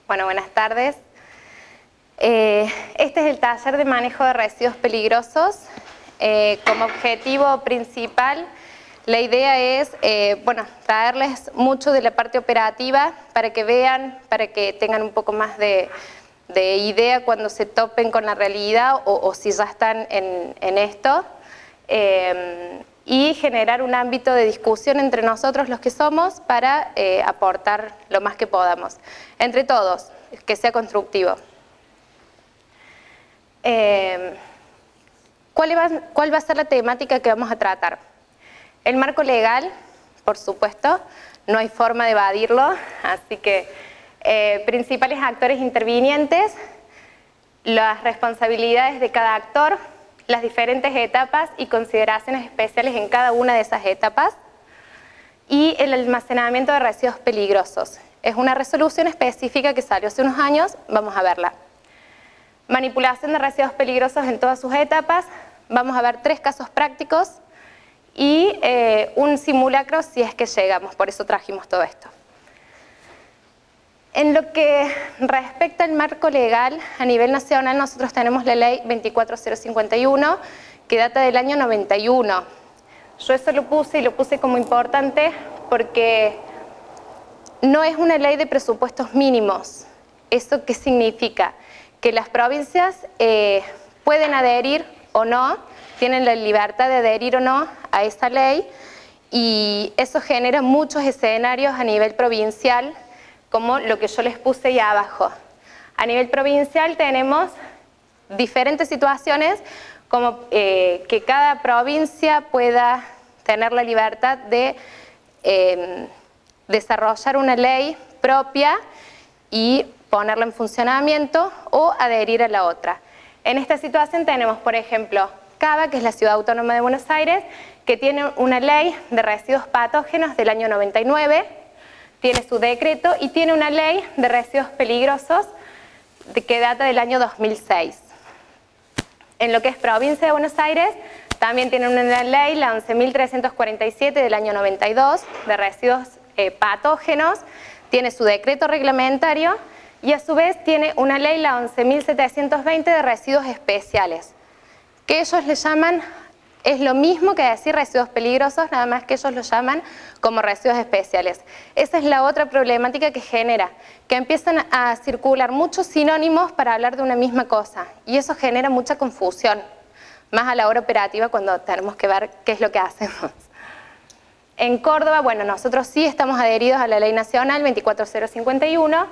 Bueno, buenas tardes. Este es el taller de manejo de residuos peligrosos. Como objetivo principal, la idea es traerles mucho de la parte operativa para que vean, para que tengan un poco más de idea cuando se topen con la realidad o si ya están en esto. Y generar un ámbito de discusión entre nosotros los que somos para aportar lo más que podamos. Entre todos, que sea constructivo. ¿Cuál va a ser la temática que vamos a tratar? El marco legal, por supuesto, no hay forma de evadirlo, así que principales actores intervinientes, las responsabilidades de cada actor, las diferentes etapas y consideraciones especiales en cada una de esas etapas, y el almacenamiento de residuos peligrosos. Es una resolución específica que salió hace unos años, vamos a verla. Manipulación de residuos peligrosos en todas sus etapas, vamos a ver 3 casos prácticos y un simulacro si es que llegamos, por eso trajimos todo esto. En lo que respecta al marco legal, a nivel nacional nosotros tenemos la ley 24051, que data del año 91. Yo eso lo puse como importante porque no es una ley de presupuestos mínimos. ¿Eso qué significa? Que las provincias pueden adherir o no, tienen la libertad de adherir o no a esa ley, y eso genera muchos escenarios a nivel provincial, como lo que yo les puse ahí abajo. A nivel provincial tenemos diferentes situaciones, como que cada provincia pueda tener la libertad de desarrollar una ley propia y ponerla en funcionamiento o adherir a la otra. En esta situación tenemos, por ejemplo, Cava, que es la Ciudad Autónoma de Buenos Aires, que tiene una ley de residuos patógenos del año 99, tiene su decreto y tiene una ley de residuos peligrosos que data del año 2006. En lo que es provincia de Buenos Aires, también tiene una ley, la 11.347 del año 92, de residuos patógenos, tiene su decreto reglamentario y a su vez tiene una ley, la 11.720 de residuos especiales, que ellos le llaman, es lo mismo que decir residuos peligrosos, nada más que ellos lo llaman como residuos especiales. Esa es la otra problemática que genera, que empiezan a circular muchos sinónimos para hablar de una misma cosa, y eso genera mucha confusión, más a la hora operativa cuando tenemos que ver qué es lo que hacemos. En Córdoba, bueno, nosotros sí estamos adheridos a la Ley Nacional 24051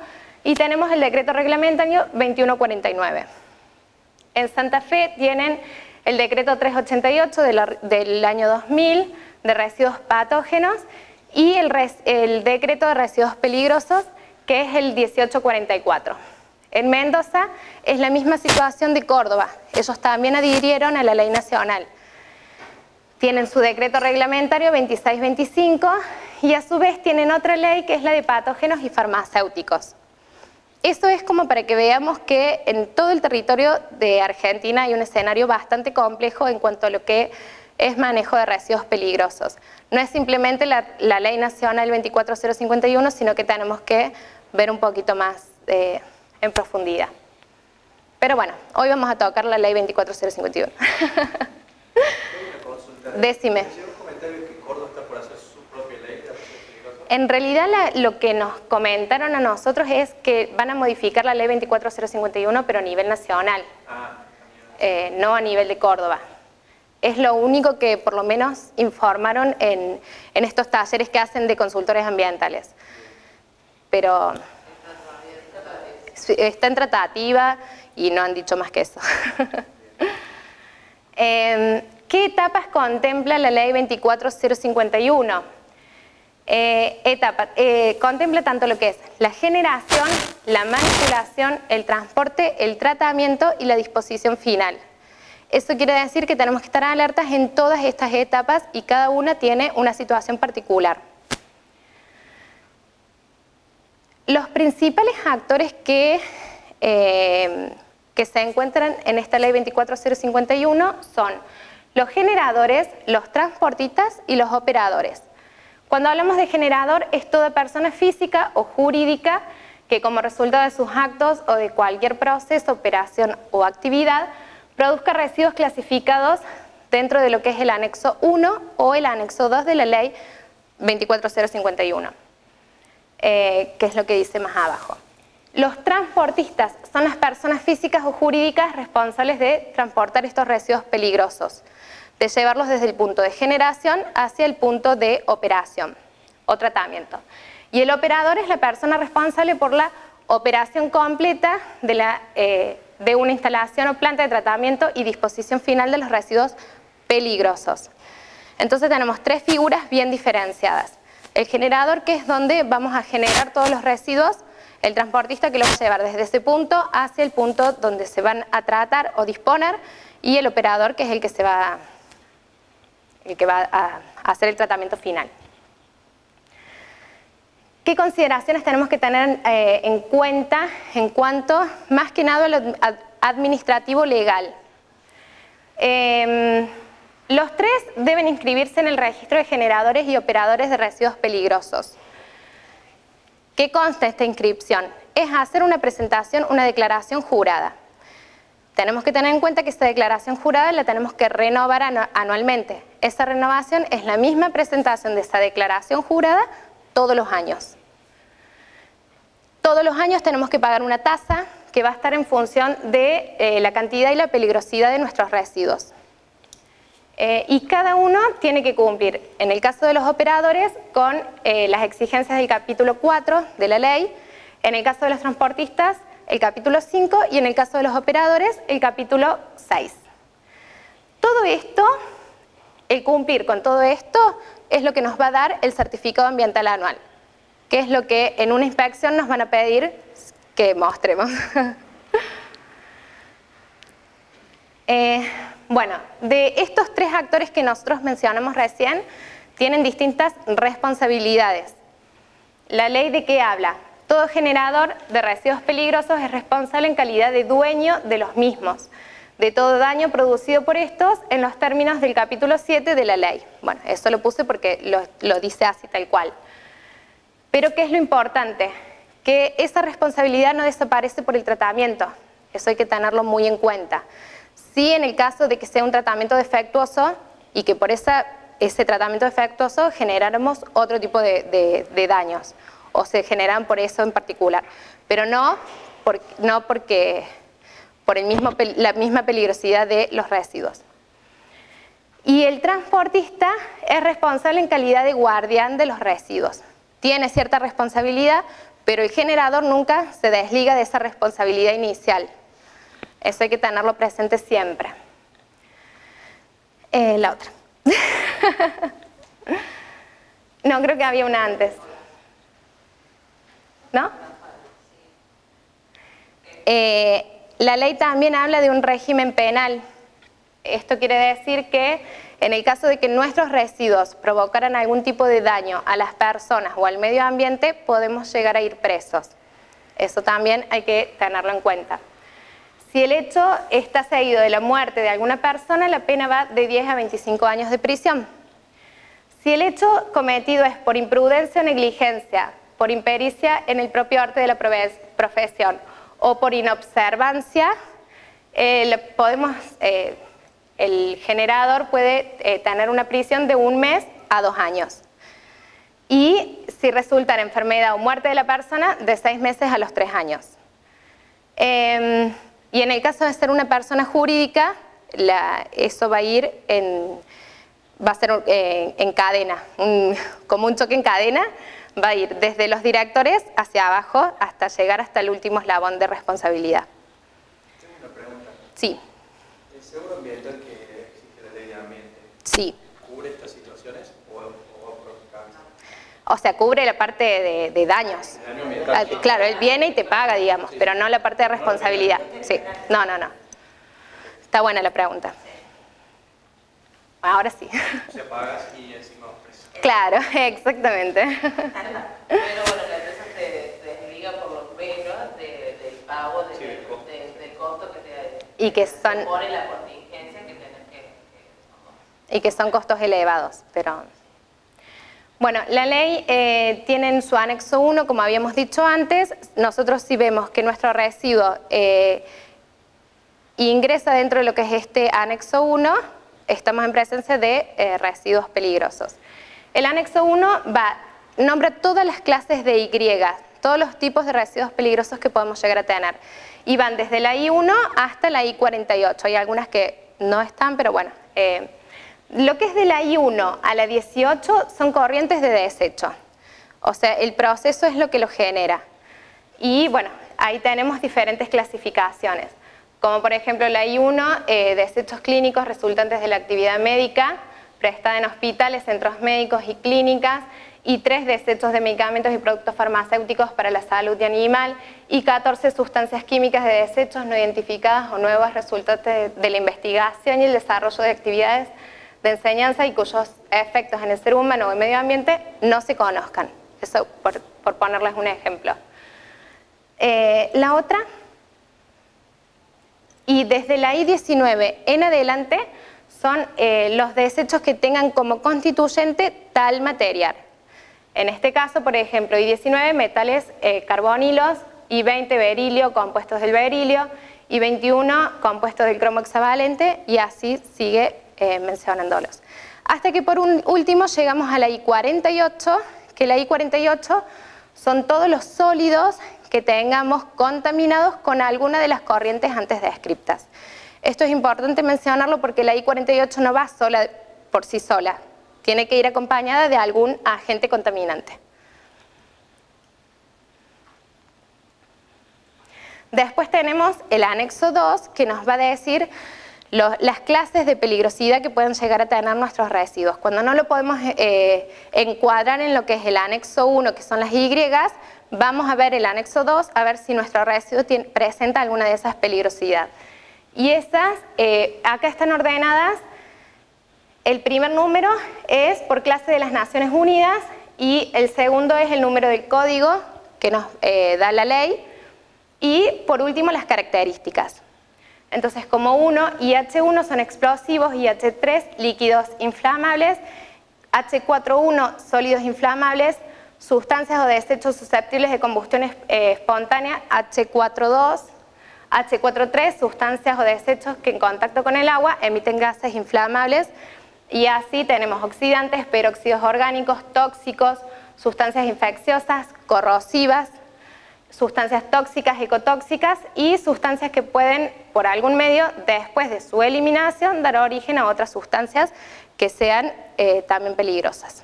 y tenemos el decreto reglamentario 2149. En Santa Fe tienen el decreto 388 del año 2000 de residuos patógenos y el decreto de residuos peligrosos, que es el 1844. En Mendoza es la misma situación de Córdoba, ellos también adhirieron a la ley nacional. Tienen su decreto reglamentario 2625 y a su vez tienen otra ley que es la de patógenos y farmacéuticos. Eso es como para que veamos que en todo el territorio de Argentina hay un escenario bastante complejo en cuanto a lo que es manejo de residuos peligrosos. No es simplemente la ley nacional 24051, sino que tenemos que ver un poquito más en profundidad. Pero bueno, hoy vamos a tocar la ley 24051. Decime. En realidad lo que nos comentaron a nosotros es que van a modificar la ley 24051, pero a nivel nacional, no a nivel de Córdoba. Es lo único que por lo menos informaron en estos talleres que hacen de consultores ambientales. Pero está en tratativa y no han dicho más que eso. ¿Qué etapas contempla la ley 24051? Contempla tanto lo que es la generación, la manipulación, el transporte, el tratamiento y la disposición final. Eso quiere decir que tenemos que estar alertas en todas estas etapas y cada una tiene una situación particular. Los principales actores que se encuentran en esta ley 24051 son los generadores, los transportistas y los operadores. Cuando hablamos de generador es toda persona física o jurídica que como resultado de sus actos o de cualquier proceso, operación o actividad, produzca residuos clasificados dentro de lo que es el anexo 1 o el anexo 2 de la ley 24051, que es lo que dice más abajo. Los transportistas son las personas físicas o jurídicas responsables de transportar estos residuos peligrosos, de llevarlos desde el punto de generación hacia el punto de operación o tratamiento. Y el operador es la persona responsable por la operación completa de una instalación o planta de tratamiento y disposición final de los residuos peligrosos. Entonces tenemos tres figuras bien diferenciadas. El generador, que es donde vamos a generar todos los residuos, el transportista, que lo va a llevar desde ese punto hacia el punto donde se van a tratar o disponer, y el operador, que es el que va a hacer el tratamiento final. ¿Qué consideraciones tenemos que tener en cuenta en cuanto, más que nada, a lo administrativo legal? Los tres deben inscribirse en el registro de generadores y operadores de residuos peligrosos. ¿Qué consta esta inscripción? Es hacer una presentación, una declaración jurada. Tenemos que tener en cuenta que esta declaración jurada la tenemos que renovar anualmente. Esa renovación es la misma presentación de esa declaración jurada todos los años. Todos los años tenemos que pagar una tasa que va a estar en función de la cantidad y la peligrosidad de nuestros residuos. Y cada uno tiene que cumplir, en el caso de los operadores, con las exigencias del capítulo 4 de la ley, en el caso de los transportistas, el capítulo 5, y en el caso de los operadores, el capítulo 6. Todo esto, el cumplir con todo esto, es lo que nos va a dar el certificado ambiental anual, que es lo que en una inspección nos van a pedir que mostremos. Bueno, de estos tres actores que nosotros mencionamos recién, tienen distintas responsabilidades. ¿La ley de qué habla? Todo generador de residuos peligrosos es responsable en calidad de dueño de los mismos, de todo daño producido por estos en los términos del capítulo 7 de la ley. Bueno, eso lo puse porque lo dice así tal cual. Pero ¿qué es lo importante? Que esa responsabilidad no desaparece por el tratamiento. Eso hay que tenerlo muy en cuenta. Sí, en el caso de que sea un tratamiento defectuoso y que por ese tratamiento defectuoso generáramos otro tipo de daños, o se generan por eso en particular, pero no porque por la misma peligrosidad de los residuos. Y el transportista es responsable en calidad de guardián de los residuos. Tiene cierta responsabilidad, pero el generador nunca se desliga de esa responsabilidad inicial. Eso hay que tenerlo presente siempre. La otra. No, creo que había una antes. ¿No? La ley también habla de un régimen penal. Esto quiere decir que en el caso de que nuestros residuos provocaran algún tipo de daño a las personas o al medio ambiente, podemos llegar a ir presos. Eso también hay que tenerlo en cuenta. Si el hecho está seguido de la muerte de alguna persona, la pena va de 10 a 25 años de prisión. Si el hecho cometido es por imprudencia o negligencia, por impericia en el propio arte de la profesión o por inobservancia, el generador puede tener una prisión de 1 mes a 2 años. Y si resulta en enfermedad o muerte de la persona, de 6 meses a los 3 años. Y en el caso de ser una persona jurídica, eso va a ser en cadena, como un choque en cadena, va a ir desde los directores hacia abajo hasta llegar hasta el último eslabón de responsabilidad. Tengo una pregunta. Sí. ¿El seguro ambiental que exige la ley de ambiente, sí, cubre estas situaciones o aproximadamente? O sea, cubre la parte de daños. El daño ambiental, sí. Claro, él viene y te paga, digamos, sí, pero no la parte de responsabilidad. Sí, no. Está buena la pregunta. Ahora sí. O sea, pagas y encima ofreces. Claro, exactamente. Pero bueno, la empresa te desliga por lo menos del pago del costo que te Y que son, pone la contingencia que tenés que y que son costos elevados, pero... Bueno, la ley tiene en su anexo 1, como habíamos dicho antes, nosotros si vemos que nuestro residuo ingresa dentro de lo que es este anexo 1, estamos en presencia de residuos peligrosos. El anexo 1 nombra todas las clases de Y, todos los tipos de residuos peligrosos que podemos llegar a tener. Y van desde la I1 hasta la I48. Hay algunas que no están, pero bueno. Lo que es de la I1 a la 18 son corrientes de desecho. O sea, el proceso es lo que lo genera. Y bueno, ahí tenemos diferentes clasificaciones. Como por ejemplo la I1, desechos clínicos resultantes de la actividad médica prestada en hospitales, centros médicos y clínicas. Y 3 desechos de medicamentos y productos farmacéuticos para la salud y animal, y 14 sustancias químicas de desechos no identificadas o nuevas resultantes de la investigación y el desarrollo de actividades de enseñanza y cuyos efectos en el ser humano o el medio ambiente no se conozcan. Eso por ponerles un ejemplo. La otra, y desde la I19 en adelante, son los desechos que tengan como constituyente tal material. En este caso, por ejemplo, I19, metales carbonilos, I20, berilio, compuestos del berilio, I21, compuestos del cromo hexavalente, y así sigue mencionándolos. Hasta que por último llegamos a la I48, que la I48 son todos los sólidos que tengamos contaminados con alguna de las corrientes antes descritas. Esto es importante mencionarlo porque la I48 no va sola por sí sola. Tiene que ir acompañada de algún agente contaminante. Después tenemos el anexo 2, que nos va a decir las clases de peligrosidad que pueden llegar a tener nuestros residuos. Cuando no lo podemos encuadrar en lo que es el anexo 1, que son las Y, vamos a ver el anexo 2, a ver si nuestro residuo presenta alguna de esas peligrosidades. Y esas, acá están ordenadas. El primer número es por clase de las Naciones Unidas y el segundo es el número del código que nos da la ley, y por último las características. Entonces, como 1 y H1 son explosivos y H3 líquidos inflamables, H4.1 sólidos inflamables, sustancias o desechos susceptibles de combustión espontánea, H4.2, H4.3 sustancias o desechos que en contacto con el agua emiten gases inflamables. Y así tenemos oxidantes, peróxidos orgánicos, tóxicos, sustancias infecciosas, corrosivas, sustancias tóxicas, ecotóxicas y sustancias que pueden, por algún medio, después de su eliminación, dar origen a otras sustancias que sean también peligrosas.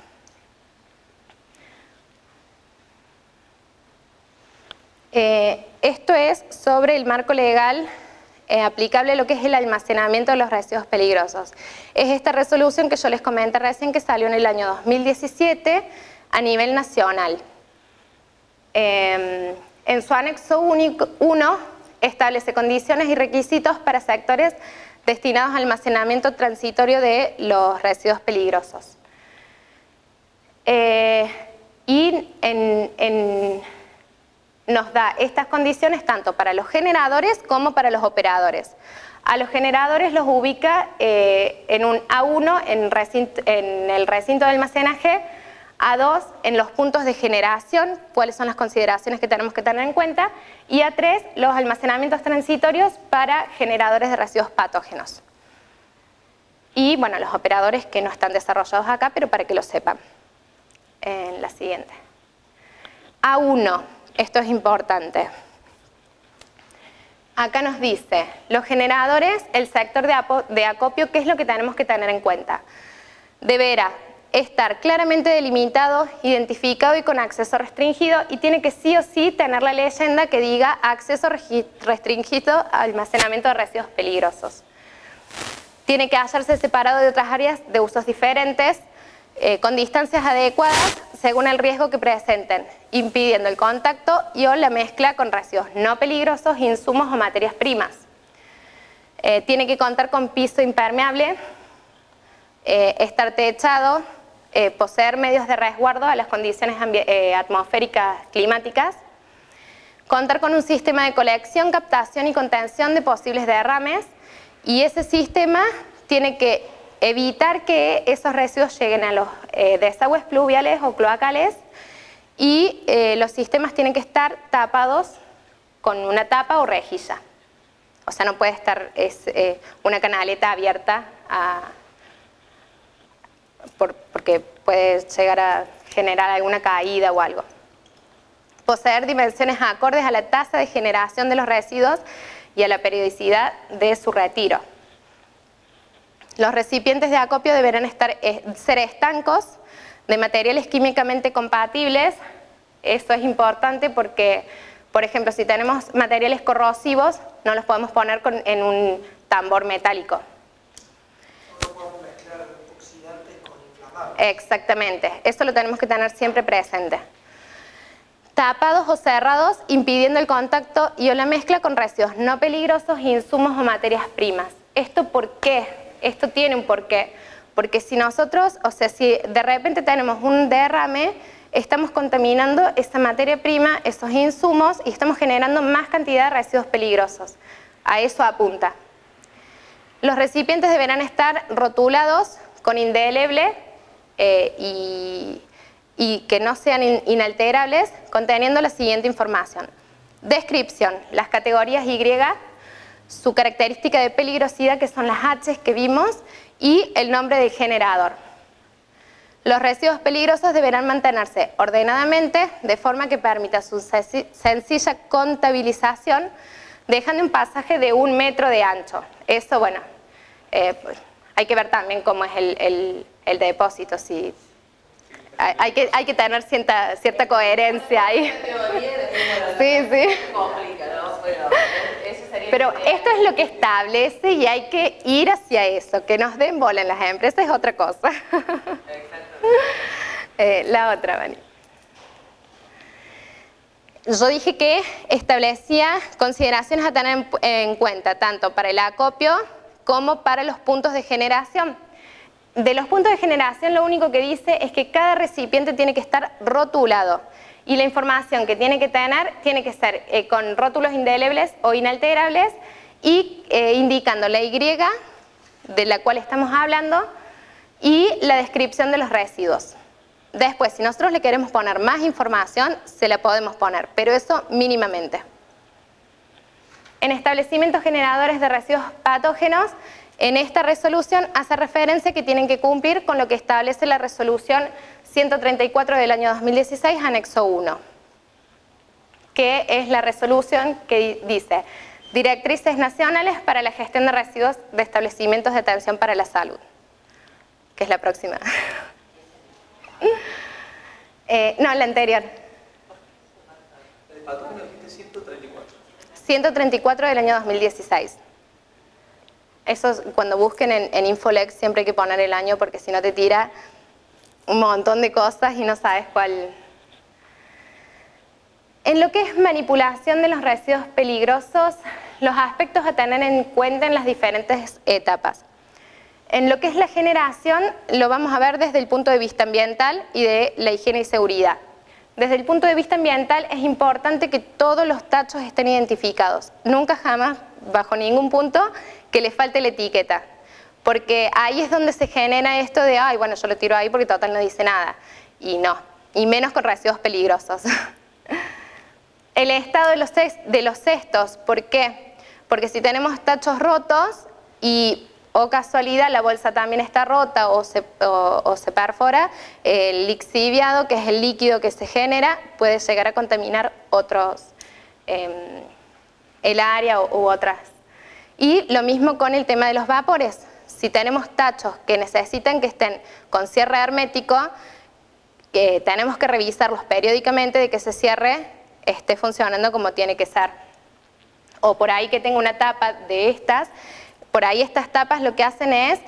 Esto es sobre el marco legal aplicable a lo que es el almacenamiento de los residuos peligrosos. Es esta resolución que yo les comenté recién, que salió en el año 2017 a nivel nacional. En su anexo 1 establece condiciones y requisitos para sectores destinados al almacenamiento transitorio de los residuos peligrosos. Nos da estas condiciones tanto para los generadores como para los operadores. A los generadores los ubica en un A1 en el recinto de almacenaje, A2 en los puntos de generación, cuáles son las consideraciones que tenemos que tener en cuenta, y A3 los almacenamientos transitorios para generadores de residuos patógenos. Y bueno, los operadores que no están desarrollados acá, pero para que lo sepan. En la siguiente. A1. Esto es importante. Acá nos dice, los generadores, el sector de acopio, ¿qué es lo que tenemos que tener en cuenta? Deberá estar claramente delimitado, identificado y con acceso restringido, y tiene que sí o sí tener la leyenda que diga acceso restringido a almacenamiento de residuos peligrosos. Tiene que hallarse separado de otras áreas de usos diferentes, con distancias adecuadas según el riesgo que presenten, impidiendo el contacto y o la mezcla con residuos no peligrosos, insumos o materias primas. Tiene que contar con piso impermeable, estar techado, poseer medios de resguardo a las condiciones atmosféricas climáticas, contar con un sistema de colección, captación y contención de posibles derrames, y ese sistema tiene que evitar que esos residuos lleguen a los desagües pluviales o cloacales, y los sistemas tienen que estar tapados con una tapa o rejilla. O sea, no puede estar una canaleta abierta porque puede llegar a generar alguna caída o algo. Poseer dimensiones acordes a la tasa de generación de los residuos y a la periodicidad de su retiro. Los recipientes de acopio deberán ser estancos, de materiales químicamente compatibles. Eso es importante porque, por ejemplo, si tenemos materiales corrosivos, no los podemos poner en un tambor metálico. No podemos mezclar oxidantes con inflamables. Exactamente, eso lo tenemos que tener siempre presente. Tapados o cerrados, impidiendo el contacto y o la mezcla con residuos no peligrosos, insumos o materias primas. ¿Esto por qué? Esto tiene un porqué. Porque si nosotros, o sea, si de repente tenemos un derrame, estamos contaminando esa materia prima, esos insumos, y estamos generando más cantidad de residuos peligrosos. A eso apunta. Los recipientes deberán estar rotulados con indeleble y que no sean inalterables, conteniendo la siguiente información. Descripción, las categorías Y, su característica de peligrosidad, que son las H que vimos, y el nombre del generador. Los residuos peligrosos deberán mantenerse ordenadamente, de forma que permita su sencilla contabilización, dejando un pasaje de 1 metro de ancho. Eso, bueno, hay que ver también cómo es el depósito, si hay que tener cierta coherencia ahí. Sí. Complica, ¿no? Pero esto es lo que establece y hay que ir hacia eso. Que nos den bola en las empresas es otra cosa. La otra, Vani. Yo dije que establecía consideraciones a tener en cuenta tanto para el acopio como para los puntos de generación. De los puntos de generación, lo único que dice es que cada recipiente tiene que estar rotulado, y la información que tiene que tener tiene que ser con rótulos indelebles o inalterables y indicando la Y de la cual estamos hablando y la descripción de los residuos. Después, si nosotros le queremos poner más información, se la podemos poner, pero eso mínimamente. En establecimientos generadores de residuos patógenos, en esta resolución hace referencia que tienen que cumplir con lo que establece la resolución 134 del año 2016, anexo 1, que es la resolución que dice directrices nacionales para la gestión de residuos de establecimientos de atención para la salud, que es la próxima. No, la anterior. El patógeno dijiste 134. 134 del año 2016. Eso cuando busquen en Infolex siempre hay que poner el año porque si no te tira un montón de cosas y no sabes cuál. En lo que es manipulación de los residuos peligrosos, los aspectos a tener en cuenta en las diferentes etapas. En lo que es la generación, lo vamos a ver desde el punto de vista ambiental y de la higiene y seguridad. Desde el punto de vista ambiental es importante que todos los tachos estén identificados. Nunca jamás, bajo ningún punto, que le falte la etiqueta. Porque ahí es donde se genera esto de, ay, bueno, yo lo tiro ahí porque total no dice nada. Y no, y menos con residuos peligrosos. El estado de los cestos, ¿por qué? Porque si tenemos tachos rotos y, o casualidad, la bolsa también está rota o se perfora, el lixiviado, que es el líquido que se genera, puede llegar a contaminar otros, el área u otras. Y lo mismo con el tema de los vapores. Si tenemos tachos que necesitan que estén con cierre hermético, tenemos que revisarlos periódicamente de que ese cierre esté funcionando como tiene que ser. O por ahí que tenga una tapa de estas, por ahí estas tapas lo que hacen es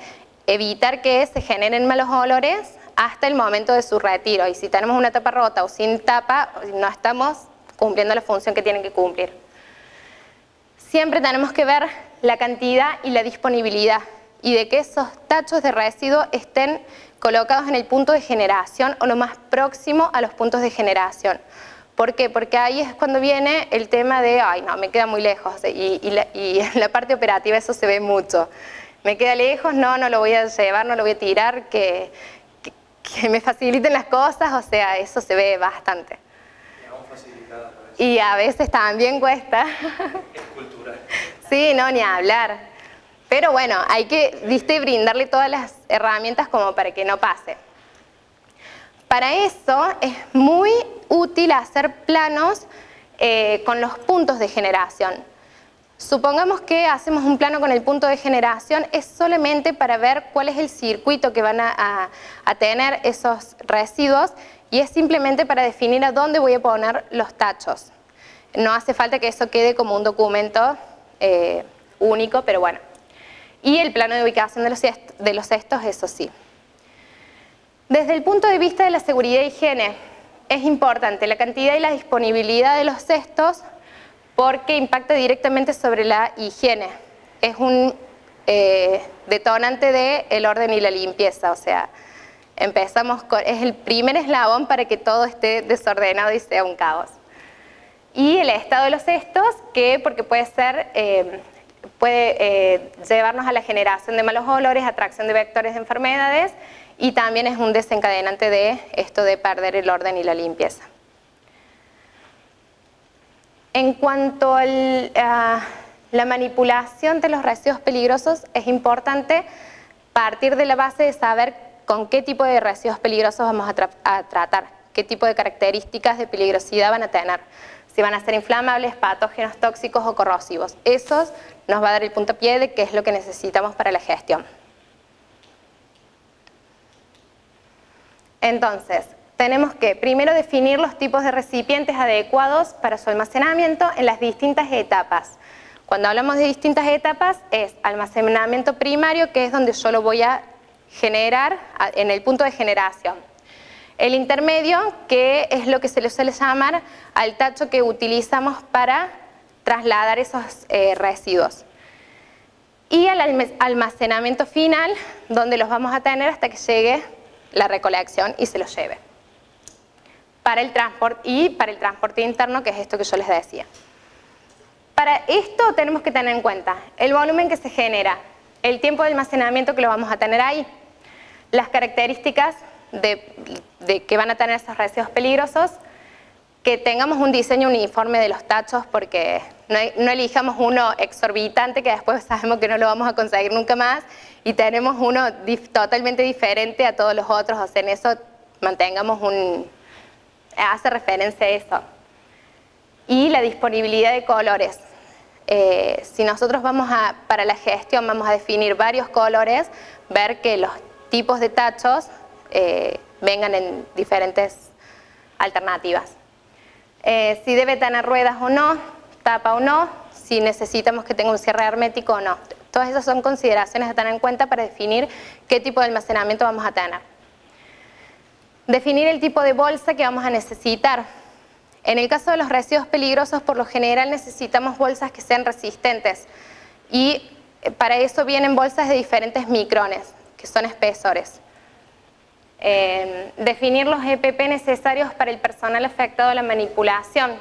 evitar que se generen malos olores hasta el momento de su retiro. Y si tenemos una tapa rota o sin tapa, no estamos cumpliendo la función que tienen que cumplir. Siempre tenemos que ver la cantidad y la disponibilidad y de que esos tachos de residuo estén colocados en el punto de generación o lo más próximo a los puntos de generación. ¿Por qué? Porque ahí es cuando viene el tema de, ay no, me queda muy lejos, y en la parte operativa eso se ve mucho. me queda lejos, no lo voy a llevar, no lo voy a tirar, que me faciliten las cosas, o sea, eso se ve bastante. Y aún facilitada por eso. Y a veces también cuesta. Es cultural. Sí, no, ni hablar. Pero bueno, hay que, viste, brindarle todas las herramientas como para que no pase. Para eso es muy útil hacer planos con los puntos de generación. Supongamos que hacemos un plano con el punto de generación, es solamente para ver cuál es el circuito que van a tener esos residuos y es simplemente para definir a dónde voy a poner los tachos. No hace falta que eso quede como un documento único, pero bueno. Y el plano de ubicación de los cestos, eso sí. Desde el punto de vista de la seguridad e higiene, es importante la cantidad y la disponibilidad de los cestos porque impacta directamente sobre la higiene. Es un detonante del orden y la limpieza, o sea, empezamos con, es el primer eslabón para que todo esté desordenado y sea un caos. Y el estado de los cestos, que porque puede ser, llevarnos a la generación de malos olores, atracción de vectores de enfermedades y también es un desencadenante de esto de perder el orden y la limpieza. En cuanto a la manipulación de los residuos peligrosos, es importante partir de la base de saber con qué tipo de residuos peligrosos vamos a tratar, qué tipo de características de peligrosidad van a tener, si van a ser inflamables, patógenos, tóxicos o corrosivos. Eso nos va a dar el puntapié de qué es lo que necesitamos para la gestión. Entonces, tenemos que primero definir los tipos de recipientes adecuados para su almacenamiento en las distintas etapas. Cuando hablamos de distintas etapas es almacenamiento primario, que es donde yo lo voy a generar en el punto de generación. El intermedio, que es lo que se le suele llamar al tacho que utilizamos para trasladar esos residuos. Y al almacenamiento final, donde los vamos a tener hasta que llegue la recolección y se los lleve. Para el transporte interno, que es esto que yo les decía. Para esto tenemos que tener en cuenta el volumen que se genera, el tiempo de almacenamiento que lo vamos a tener ahí, las características de que van a tener esos residuos peligrosos, que tengamos un diseño uniforme de los tachos, porque no elijamos uno exorbitante que después sabemos que no lo vamos a conseguir nunca más y tenemos uno totalmente diferente a todos los otros, o sea, en eso mantengamos hace referencia a eso. Y la disponibilidad de colores. Si nosotros para la gestión vamos a definir varios colores, ver que los tipos de tachos vengan en diferentes alternativas. Si debe tener ruedas o no, tapa o no, si necesitamos que tenga un cierre hermético o no. Todas esas son consideraciones a tener en cuenta para definir qué tipo de almacenamiento vamos a tener. Definir el tipo de bolsa que vamos a necesitar. En el caso de los residuos peligrosos, por lo general necesitamos bolsas que sean resistentes y para eso vienen bolsas de diferentes micrones, que son espesores. Definir los EPP necesarios para el personal afectado a la manipulación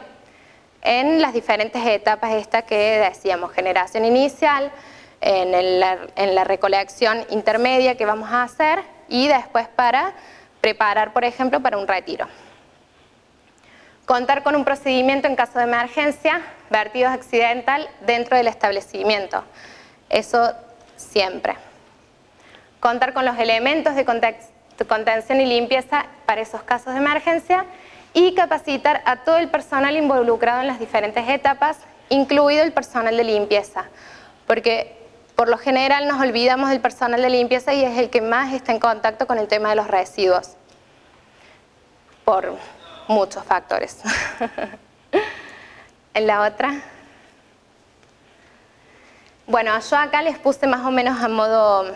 en las diferentes etapas que decíamos, generación inicial, en la recolección intermedia que vamos a hacer y después para preparar, por ejemplo, para un retiro. Contar con un procedimiento en caso de emergencia, vertidos accidental dentro del establecimiento. Eso siempre. Contar con los elementos de contención y limpieza para esos casos de emergencia y capacitar a todo el personal involucrado en las diferentes etapas, incluido el personal de limpieza. Porque por lo general nos olvidamos del personal de limpieza y es el que más está en contacto con el tema de los residuos. Por muchos factores. En la otra. Bueno, yo acá les puse más o menos a modo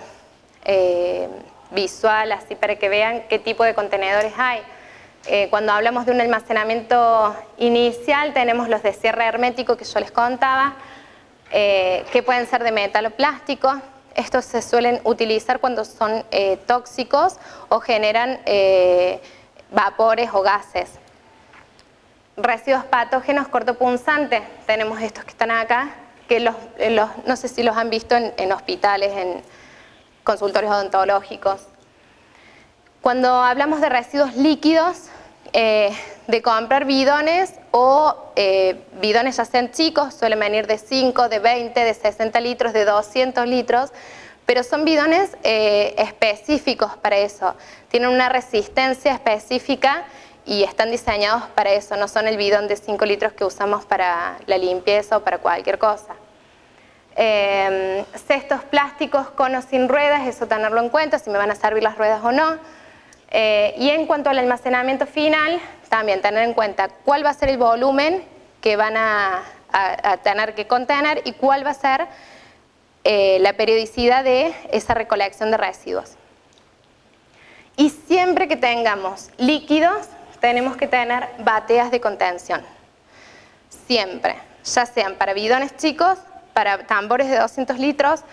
visual, así para que vean qué tipo de contenedores hay. Cuando hablamos de un almacenamiento inicial, tenemos los de cierre hermético que yo les contaba, que pueden ser de metal o plástico. Estos se suelen utilizar cuando son tóxicos o generan vapores o gases. Residuos patógenos cortopunzantes, tenemos estos que están acá, que no sé si los han visto en hospitales, en consultorios odontológicos. Cuando hablamos de residuos líquidos, de comprar bidones o bidones ya sean chicos, suelen venir de 5, de 20, de 60 litros, de 200 litros, pero son bidones específicos para eso. Tienen una resistencia específica y están diseñados para eso, no son el bidón de 5 litros que usamos para la limpieza o para cualquier cosa. Cestos plásticos con o sin ruedas, eso tenerlo en cuenta, si me van a servir las ruedas o no. Y en cuanto al almacenamiento final, también tener en cuenta cuál va a ser el volumen que van a tener que contener y cuál va a ser la periodicidad de esa recolección de residuos. Y siempre que tengamos líquidos, tenemos que tener bateas de contención. Siempre, ya sean para bidones chicos, para tambores de 200 litros,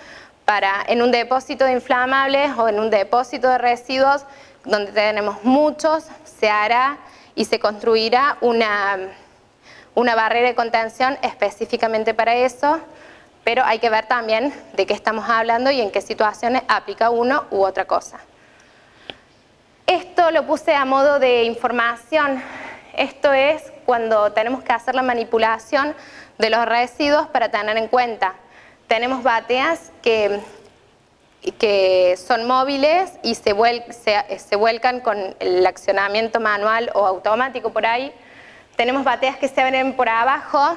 en un depósito de inflamables o en un depósito de residuos, donde tenemos muchos, se hará y se construirá una barrera de contención específicamente para eso, pero hay que ver también de qué estamos hablando y en qué situaciones aplica uno u otra cosa. Esto lo puse a modo de información. Esto es cuando tenemos que hacer la manipulación de los residuos para tener en cuenta. Tenemos bateas que son móviles y se vuelcan con el accionamiento manual o automático por ahí. Tenemos bateas que se abren por abajo.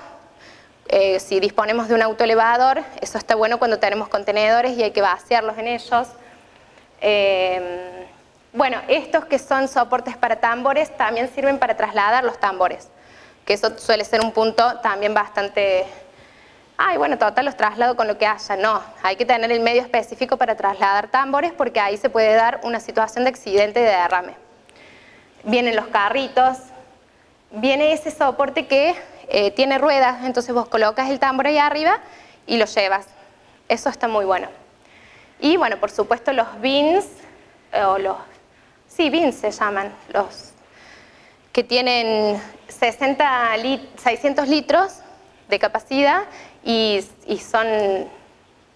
Si disponemos de un autoelevador, eso está bueno cuando tenemos contenedores y hay que vaciarlos en ellos. Bueno, estos que son soportes para tambores también sirven para trasladar los tambores, que eso suele ser un punto también bastante... Ay, bueno, total, los traslado con lo que haya. No, hay que tener el medio específico para trasladar tambores porque ahí se puede dar una situación de accidente y de derrame. Vienen los carritos, viene ese soporte que tiene ruedas, entonces vos colocas el tambor ahí arriba y lo llevas. Eso está muy bueno. Y bueno, por supuesto los bins, bins se llaman, los que tienen 600 litros de capacidad y son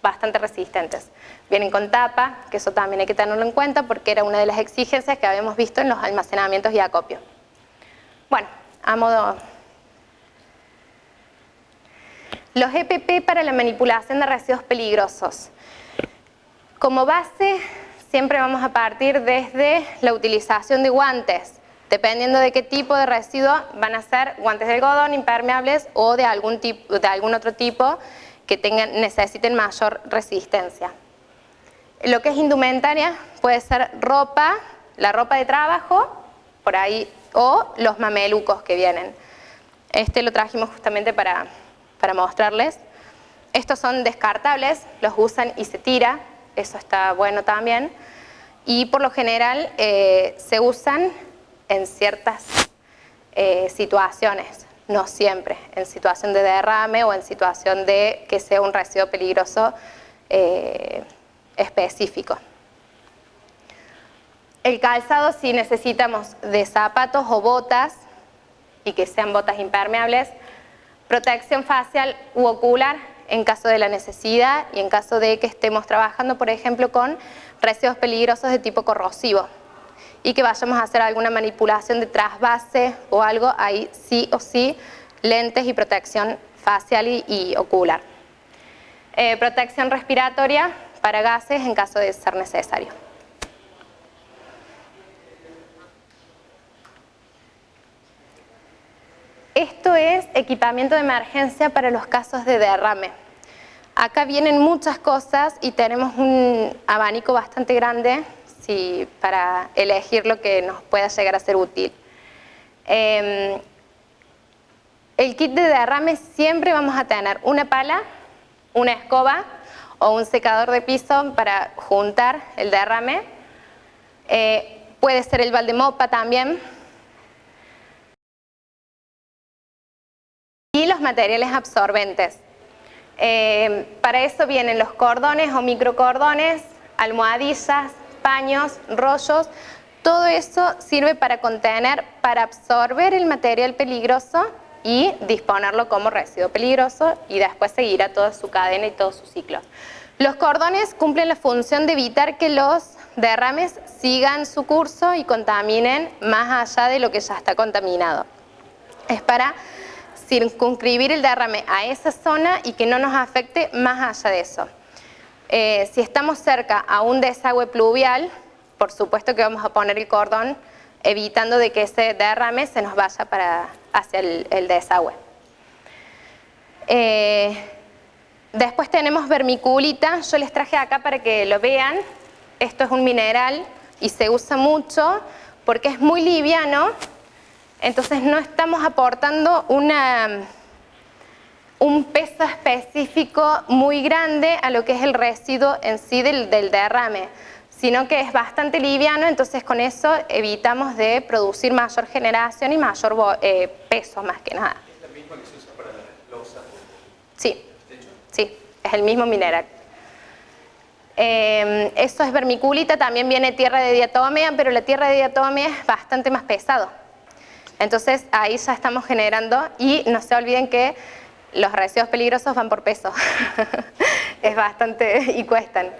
bastante resistentes. Vienen con tapa, que eso también hay que tenerlo en cuenta porque era una de las exigencias que habíamos visto en los almacenamientos y acopio. Bueno, a modo... Los EPP para la manipulación de residuos peligrosos. Como base, siempre vamos a partir desde la utilización de guantes. Dependiendo de qué tipo de residuo van a ser guantes de algodón, impermeables o de algún otro tipo que necesiten mayor resistencia. Lo que es indumentaria puede ser ropa, la ropa de trabajo, por ahí, o los mamelucos que vienen. Este lo trajimos justamente para mostrarles. Estos son descartables, los usan y se tira, eso está bueno también. Y por lo general se usan en ciertas situaciones, no siempre, en situación de derrame o en situación de que sea un residuo peligroso específico. El calzado, si necesitamos de zapatos o botas, y que sean botas impermeables, protección facial u ocular en caso de la necesidad y en caso de que estemos trabajando, por ejemplo, con residuos peligrosos de tipo corrosivo y que vayamos a hacer alguna manipulación de trasvase o algo, ahí sí o sí lentes y protección facial y ocular. Protección respiratoria para gases en caso de ser necesario. Esto es equipamiento de emergencia para los casos de derrame. Acá vienen muchas cosas y tenemos un abanico bastante grande para elegir lo que nos pueda llegar a ser útil. El kit de derrame siempre vamos a tener una pala, una escoba o un secador de piso para juntar el derrame. Puede ser el balde mopa también. Y los materiales absorbentes. Para eso vienen los cordones o microcordones, almohadillas, paños, rollos. Todo eso sirve para contener, para absorber el material peligroso y disponerlo como residuo peligroso y después seguirá toda su cadena y todo su ciclo. Los cordones cumplen la función de evitar que los derrames sigan su curso y contaminen más allá de lo que ya está contaminado. Es para circunscribir el derrame a esa zona y que no nos afecte más allá de eso. Si estamos cerca a un desagüe pluvial, por supuesto que vamos a poner el cordón evitando de que ese derrame se nos vaya hacia el desagüe. Después tenemos vermiculita, yo les traje acá para que lo vean. Esto es un mineral y se usa mucho porque es muy liviano, entonces no estamos aportando un peso específico muy grande a lo que es el residuo en sí del derrame, sino que es bastante liviano, entonces con eso evitamos de producir mayor generación y mayor peso más que nada. ¿Es la misma que se usa para la losa? Sí, sí, es el mismo mineral. Eso es vermiculita, también viene tierra de diatomea, pero la tierra de diatomea es bastante más pesado. Entonces ahí ya estamos generando, y no se olviden que los residuos peligrosos van por peso. Es bastante, y cuestan.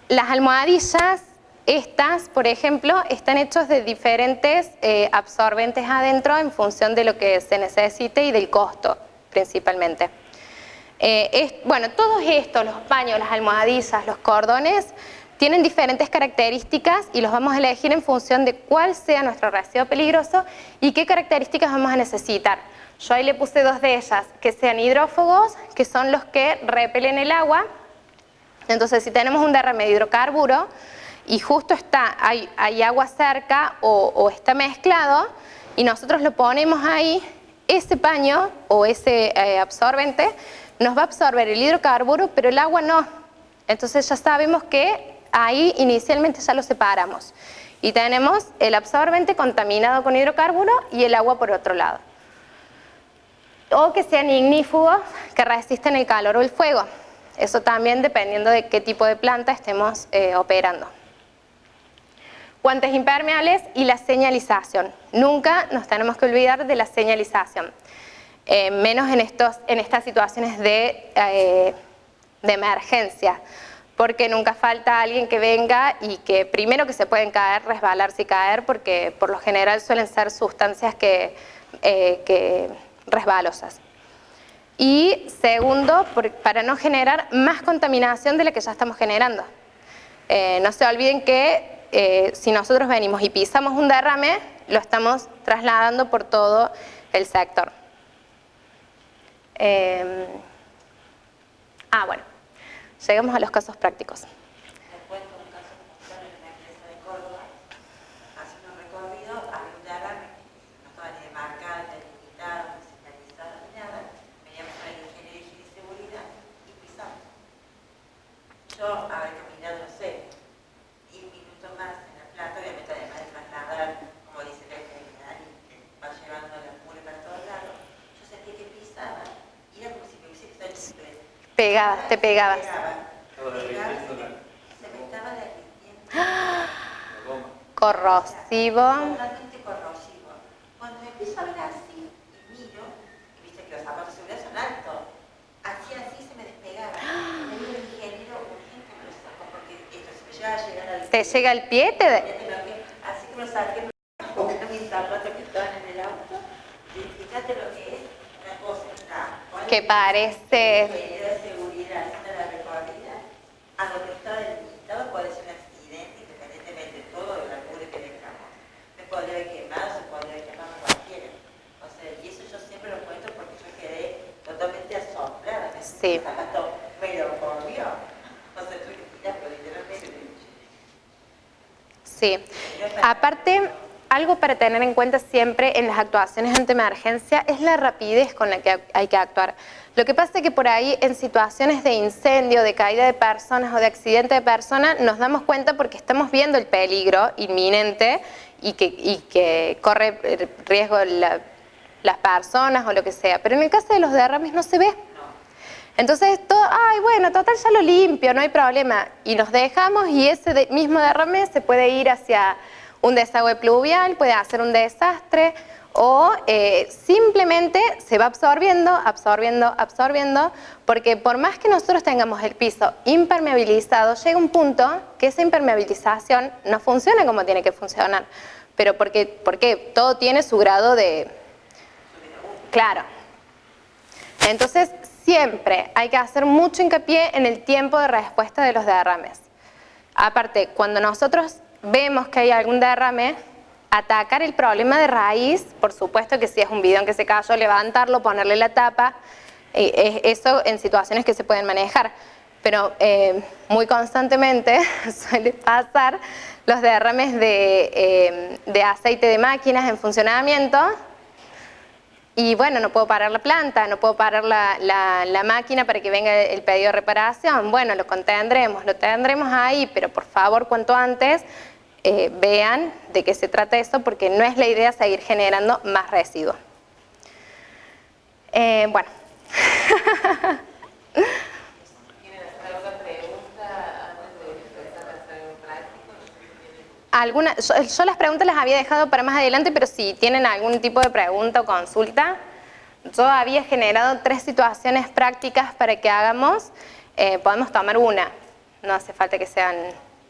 Las almohadillas, estas, por ejemplo, están hechos de diferentes absorbentes adentro en función de lo que se necesite y del costo, principalmente. Bueno, todos estos, los paños, las almohadillas, los cordones, tienen diferentes características y los vamos a elegir en función de cuál sea nuestro residuo peligroso y qué características vamos a necesitar. Yo ahí le puse dos de ellas, que sean hidrófugos, que son los que repelen el agua. Entonces, si tenemos un derrame de hidrocarburo y justo hay agua cerca o está mezclado y nosotros lo ponemos ahí, ese paño o ese absorbente nos va a absorber el hidrocarburo, pero el agua no. Entonces ya sabemos que ahí inicialmente ya lo separamos. Y tenemos el absorbente contaminado con hidrocarburo y el agua por otro lado. O que sean ignífugos que resisten el calor o el fuego. Eso también dependiendo de qué tipo de planta estemos operando. Guantes impermeables y la señalización. Nunca nos tenemos que olvidar de la señalización. Menos en estas situaciones de emergencia. Porque nunca falta alguien que venga y que primero que se pueden caer, resbalarse y caer, porque por lo general suelen ser sustancias que resbalosas. Y segundo, para no generar más contaminación de la que ya estamos generando. No se olviden que si nosotros venimos y pisamos un derrame, lo estamos trasladando por todo el sector. Bueno, llegamos a los casos prácticos. Les cuento un caso puntual en una empresa de Córdoba, haciendo un recorrido, había un derrame, no estaba ni demarcado, ni delimitado, ni señalizado, ni nada. Veníamos con el ingeniero de higiene y seguridad y pisamos. Yo habré caminado, no sé, 10 minutos más en la planta, obviamente además de trasladar, como dice la enfermedad, que va llevando la mugre para todos lados, yo sentí que pisaba y era como si me hubiese pisado el Pegabas, te pegabas. se me estaba derritiendo. Corrosivo. Totalmente corrosivo. Cuando empiezo a ver así y miro, y viste que los zapatos de seguridad son altos, así se me despegaba. Me dijo el ingeniero, urgente me lo sacó, porque esto se me llega a llegar al pie. ¿Te llega el pie? Así que me lo saqué, porque mis zapatos que estaban en el auto. Y fíjate lo que es una cosa que parece... de seguridad haciendo la recorrida, a lo que está delimitado puede ser un accidente, independientemente de todo el apuro que dejamos. Me podría haber quemado, se podría haber quemado cualquiera. O sea, y eso yo siempre lo cuento porque yo quedé totalmente asombrada. Sí. Pero por Dios. O sea, tú pero literalmente. Sí. Aparte, algo para tener en cuenta siempre en las actuaciones ante emergencia es la rapidez con la que hay que actuar. Lo que pasa es que por ahí en situaciones de incendio, de caída de personas o de accidente de personas nos damos cuenta porque estamos viendo el peligro inminente y que corre riesgo las personas o lo que sea. Pero en el caso de los derrames no se ve. Entonces, bueno, total ya lo limpio, no hay problema. Y nos dejamos y ese mismo derrame se puede ir hacia un desagüe pluvial, puede hacer un desastre o simplemente se va absorbiendo, porque por más que nosotros tengamos el piso impermeabilizado, llega un punto que esa impermeabilización no funciona como tiene que funcionar. Pero ¿por qué? Todo tiene su grado de... Claro. Entonces, siempre hay que hacer mucho hincapié en el tiempo de respuesta de los derrames. Aparte, cuando nosotros vemos que hay algún derrame, atacar el problema de raíz, por supuesto que si es un bidón que se cayó, levantarlo, ponerle la tapa, eso en situaciones que se pueden manejar. Pero muy constantemente suele pasar los derrames de aceite de máquinas en funcionamiento. Y bueno, no puedo parar la planta, no puedo parar la máquina para que venga el pedido de reparación. Bueno, lo tendremos ahí, pero por favor, cuanto antes vean de qué se trata esto, porque no es la idea seguir generando más residuos. Bueno. ¿Quieren hacer alguna pregunta antes de empezar a hacer un práctico? Yo las preguntas las había dejado para más adelante, pero si tienen algún tipo de pregunta o consulta, yo había generado 3 situaciones prácticas para que hagamos. Podemos tomar una, no hace falta que sean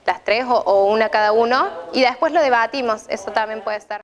las 3 o una cada uno, y después lo debatimos, eso también puede ser.